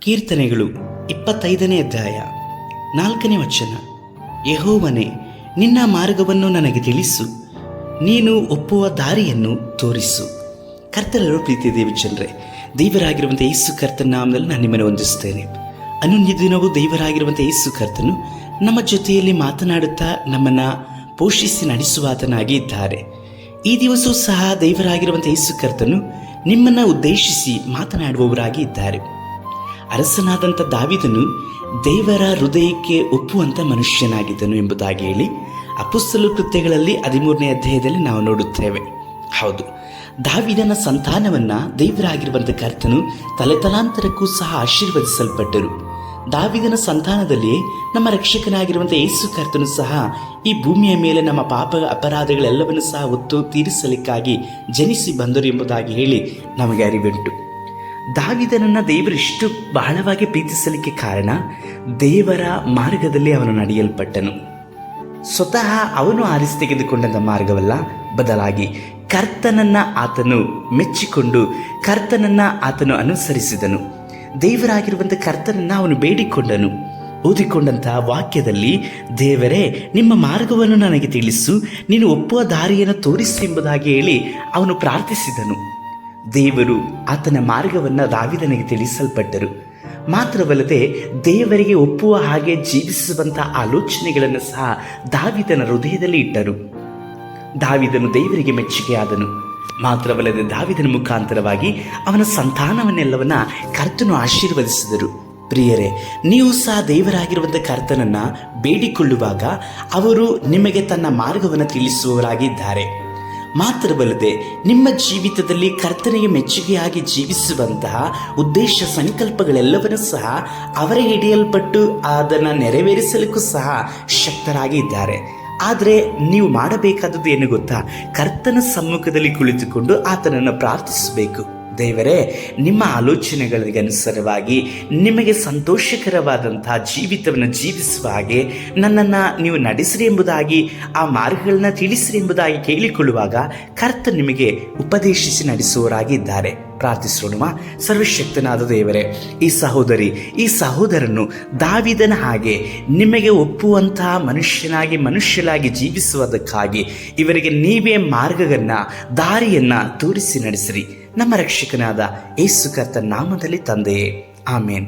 ಕೀರ್ತನೆಗಳು 25ನೇ ಅಧ್ಯಾಯ 4ನೇ ವಚನ. ಯೆಹೋವನೇ, ನಿನ್ನ ಮಾರ್ಗವನ್ನು ನನಗೆ ತಿಳಿಸು, ನೀನು ಒಪ್ಪುವ ದಾರಿಯನ್ನು ತೋರಿಸು. ಕರ್ತನರು ಪ್ರೀತಿ ದೇವಜನರೇ, ದೇವರಾಗಿರುವಂಥ ಯೇಸು ಕರ್ತನ ನಾಮದಲ್ಲಿ ನಾನು ನಿಮ್ಮನ್ನು ವಂದಿಸ್ತೇನೆ. ಅನನ್ಯ ದಿನವೂ ದೇವರಾಗಿರುವಂಥ ಯೇಸು ಕರ್ತನು ನಮ್ಮ ಜೊತೆಯಲ್ಲಿ ಮಾತನಾಡುತ್ತಾ ನಮ್ಮನ್ನು ಪೋಷಿಸಿ ನಡೆಸುವಾತನಾಗಿ ಇದ್ದಾರೆ. ಈ ದಿವಸವೂ ಸಹ ದೇವರಾಗಿರುವಂಥ ಯೇಸು ಕರ್ತನು ನಿಮ್ಮನ್ನು ಉದ್ದೇಶಿಸಿ ಮಾತನಾಡುವವರಾಗಿ ಇದ್ದಾರೆ. ಅರಸನಾದಂಥ ದಾವೀದನು ದೇವರ ಹೃದಯಕ್ಕೆ ಒಪ್ಪುವಂಥ ಮನುಷ್ಯನಾಗಿದ್ದನು ಎಂಬುದಾಗಿ ಹೇಳಿ ಅಪೊಸ್ತಲ ಕೃತ್ಯಗಳಲ್ಲಿ 13ನೇ ಅಧ್ಯಾಯದಲ್ಲಿ ನಾವು ನೋಡುತ್ತೇವೆ. ಹೌದು, ದಾವೀದನ ಸಂತಾನವನ್ನು ದೇವರಾಗಿರುವಂಥ ಕರ್ತನು ತಲೆತಲಾಂತರಕ್ಕೂ ಸಹ ಆಶೀರ್ವದಿಸಲ್ಪಟ್ಟರು. ದಾವೀದನ ಸಂತಾನದಲ್ಲಿಯೇ ನಮ್ಮ ರಕ್ಷಕನಾಗಿರುವಂಥ ಯೇಸು ಕರ್ತನು ಸಹ ಈ ಭೂಮಿಯ ಮೇಲೆ ನಮ್ಮ ಪಾಪ ಅಪರಾಧಗಳೆಲ್ಲವನ್ನು ಸಹ ಹೊತ್ತು ತೀರಿಸಲಿಕ್ಕಾಗಿ ಜನಿಸಿ ಬಂದರು ಎಂಬುದಾಗಿ ಹೇಳಿ ನಮಗೆ ಅರಿವುಂಟು. ದಾವೀದನನ್ನು ದೇವರು ಇಷ್ಟು ಬಹಳವಾಗಿ ಪ್ರೀತಿಸಲಿಕ್ಕೆ ಕಾರಣ ದೇವರ ಮಾರ್ಗದಲ್ಲಿ ಅವನು ನಡೆಯಲ್ಪಟ್ಟನು. ಸ್ವತಃ ಅವನು ಆರಿಸಿ ತೆಗೆದುಕೊಂಡಂಥ ಮಾರ್ಗವಲ್ಲ, ಬದಲಾಗಿ ಕರ್ತನನ್ನು ಆತನು ಮೆಚ್ಚಿಕೊಂಡು ಕರ್ತನನ್ನು ಆತನು ಅನುಸರಿಸಿದನು. ದೇವರಾಗಿರುವಂಥ ಕರ್ತನನ್ನು ಅವನು ಬೇಡಿಕೊಂಡನು. ಓದಿಕೊಂಡಂಥ ವಾಕ್ಯದಲ್ಲಿ, ದೇವರೇ, ನಿಮ್ಮ ಮಾರ್ಗವನ್ನು ನನಗೆ ತಿಳಿಸು, ನೀನು ಒಪ್ಪುವ ದಾರಿಯನ್ನು ತೋರಿಸು ಎಂಬುದಾಗಿ ಹೇಳಿ ಅವನು ಪ್ರಾರ್ಥಿಸಿದನು. ದೇವರು ಆತನ ಮಾರ್ಗವನ್ನು ದಾವೀದನಿಗೆ ತಿಳಿಸಲ್ಪಟ್ಟರು. ಮಾತ್ರವಲ್ಲದೆ ದೇವರಿಗೆ ಒಪ್ಪುವ ಹಾಗೆ ಜೀವಿಸುವಂಥ ಆಲೋಚನೆಗಳನ್ನು ಸಹ ದಾವೀದನ ಹೃದಯದಲ್ಲಿ ಇಟ್ಟರು. ದಾವೀದನು ದೇವರಿಗೆ ಮೆಚ್ಚುಗೆಯಾದನು. ಮಾತ್ರವಲ್ಲದೆ ದಾವೀದನ ಮುಖಾಂತರವಾಗಿ ಅವನ ಸಂತಾನವನ್ನೆಲ್ಲವನ್ನ ಕರ್ತನು ಆಶೀರ್ವದಿಸಿದರು. ಪ್ರಿಯರೇ, ನೀವು ಸಹ ದೇವರಾಗಿರುವಂಥ ಕರ್ತನನ್ನು ಬೇಡಿಕೊಳ್ಳುವಾಗ ಅವರು ನಿಮಗೆ ತನ್ನ ಮಾರ್ಗವನ್ನು ತಿಳಿಸುವವರಾಗಿದ್ದಾರೆ. ಮಾತ್ರವಲ್ಲದೆ ನಿಮ್ಮ ಜೀವಿತದಲ್ಲಿ ಕರ್ತನಿಗೆ ಮೆಚ್ಚುಗೆಯಾಗಿ ಜೀವಿಸುವಂತಹ ಉದ್ದೇಶ ಸಂಕಲ್ಪಗಳೆಲ್ಲವನ್ನೂ ಸಹ ಅವರೇ ಹಿಡಿಯಲ್ಪಟ್ಟು ಅದನ್ನು ನೆರವೇರಿಸಲಿಕ್ಕೂ ಸಹ ಶಕ್ತರಾಗಿ ಇದ್ದಾರೆ. ಆದರೆ ನೀವು ಮಾಡಬೇಕಾದದ್ದು ಏನು ಗೊತ್ತಾ? ಕರ್ತನ ಸಮ್ಮುಖದಲ್ಲಿ ಕುಳಿತುಕೊಂಡು ಆತನನ್ನು ಪ್ರಾರ್ಥಿಸಬೇಕು. ದೇವರೇ, ನಿಮ್ಮ ಆಲೋಚನೆಗಳಿಗೆ ಅನುಸಾರವಾಗಿ ನಿಮಗೆ ಸಂತೋಷಕರವಾದಂತಹ ಜೀವಿತವನ್ನು ಜೀವಿಸುವ ಹಾಗೆ ನನ್ನನ್ನು ನೀವು ನಡೆಸಿರಿ ಎಂಬುದಾಗಿ, ಆ ಮಾರ್ಗಗಳನ್ನ ತಿಳಿಸಿರಿ ಎಂಬುದಾಗಿ ಕೇಳಿಕೊಳ್ಳುವಾಗ ಕರ್ತ ನಿಮಗೆ ಉಪದೇಶಿಸಿ ನಡೆಸುವವರಾಗಿದ್ದಾರೆ. ಪ್ರಾರ್ಥಿಸೋಣ. ಸರ್ವಶಕ್ತನಾದ ದೇವರೇ, ಈ ಸಹೋದರಿ, ಈ ಸಹೋದರನು ದಾವೀದನ ಹಾಗೆ ನಿಮಗೆ ಒಪ್ಪುವಂತಹ ಮನುಷ್ಯನಾಗಿ ಜೀವಿಸುವುದಕ್ಕಾಗಿ ಇವರಿಗೆ ನೀವೇ ಮಾರ್ಗವನ್ನು ದಾರಿಯನ್ನು ತೋರಿಸಿ ನಡೆಸಿರಿ. ನಮ್ಮ ರಕ್ಷಕನಾದ ಯೇಸು ಕರ್ತನ ನಾಮದಲ್ಲಿ ತಂದೆಯೇ, ಆಮೇನ್.